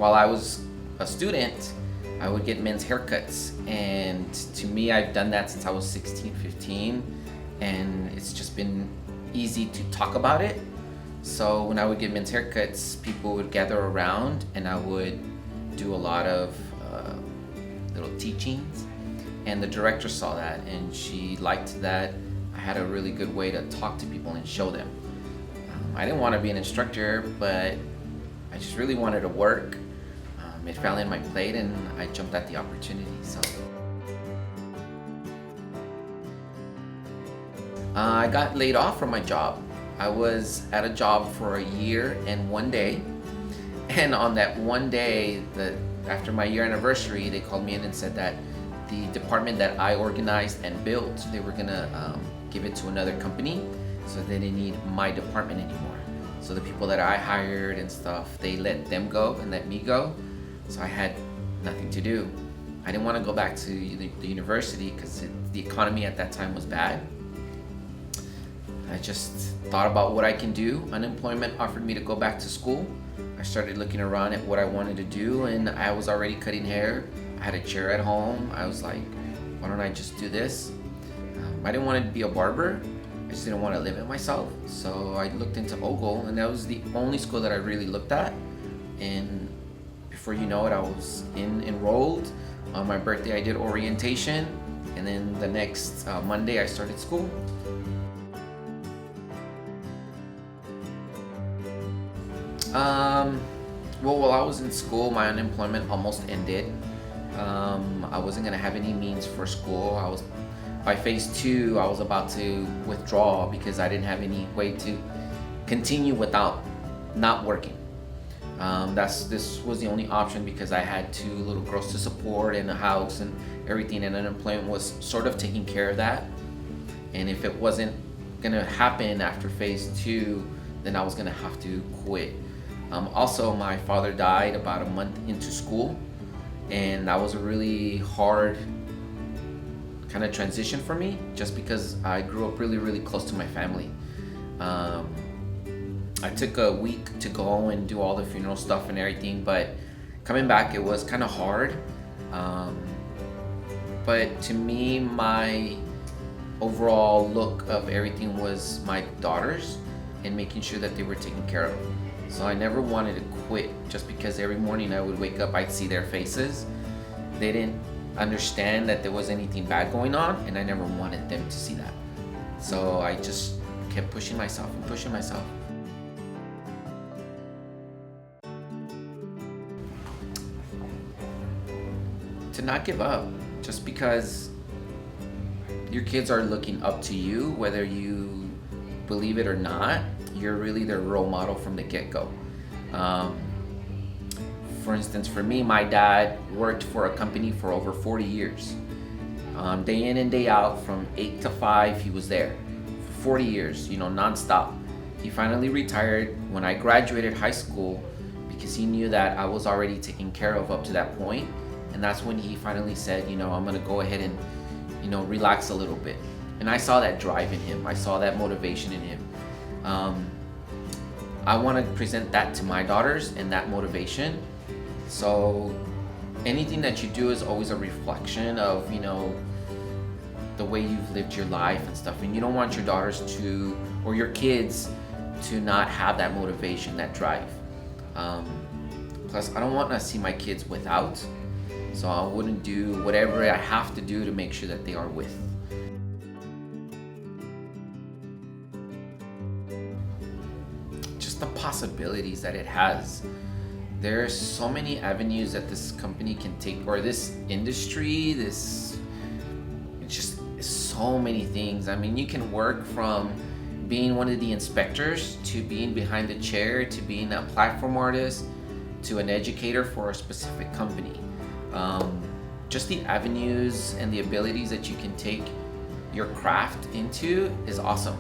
while I was a student, I would get men's haircuts, and to me, I've done that since I was 16, 15, and it's just been easy to talk about it. So when I would get men's haircuts, people would gather around, and I would do a lot of little teachings, and the director saw that, and she liked that I had a really good way to talk to people and show them. I didn't want to be an instructor, but I just really wanted to work. It fell in my plate, and I jumped at the opportunity. So I got laid off from my job. I was at a job for a year and 1 day, and on that one day, after my year anniversary, they called me in and said that the department that I organized and built, they were gonna give it to another company, so they didn't need my department anymore. So the people that I hired and stuff, they let them go and let me go. So I had nothing to do. I didn't want to go back to the university because the economy at that time was bad. I just thought about what I can do. Unemployment offered me to go back to school. I started looking around at what I wanted to do, and I was already cutting hair. I had a chair at home. I was like, why don't I just do this? I didn't want to be a barber. I just didn't want to limit myself. So I looked into Ogle, and that was the only school that I really looked at. And before you know it, I was enrolled. On my birthday, I did orientation, and then the next Monday, I started school. Well, while I was in school, my unemployment almost ended. I wasn't gonna have any means for school. By phase 2, I was about to withdraw because I didn't have any way to continue without not working. This was the only option because I had 2 little girls to support and a house and everything, and unemployment was sort of taking care of that. And if it wasn't gonna happen after phase 2, then I was gonna have to quit. Also, my father died about a month into school, and that was a really hard kind of transition for me, just because I grew up really, really close to my family. I took a week to go and do all the funeral stuff and everything, but coming back, it was kind of hard. But to me, my overall look of everything was my daughters and making sure that they were taken care of. So I never wanted to quit just because every morning I would wake up, I'd see their faces. They didn't understand that there was anything bad going on, and I never wanted them to see that. So I just kept pushing myself and pushing myself. To not give up, just because your kids are looking up to you, whether you believe it or not, you're really their role model from the get-go. For instance, for me, my dad worked for a company for over 40 years. Day in and day out, from 8 to 5, he was there. For 40 years, nonstop. He finally retired when I graduated high school because he knew that I was already taken care of up to that point. And that's when he finally said, I'm gonna go ahead and, relax a little bit. And I saw that drive in him. I saw that motivation in him. I want to present that to my daughters and that motivation. So anything that you do is always a reflection of, the way you've lived your life and stuff. And you don't want your daughters or your kids to not have that motivation, that drive. Plus, I don't want to see my kids without. So I wouldn't do whatever I have to do to make sure that they are with. Just the possibilities that it has. There's so many avenues that this company can take, or this industry, it's just so many things. I mean, you can work from being one of the inspectors to being behind the chair to being a platform artist to an educator for a specific company. Just the avenues and the abilities that you can take your craft into is awesome.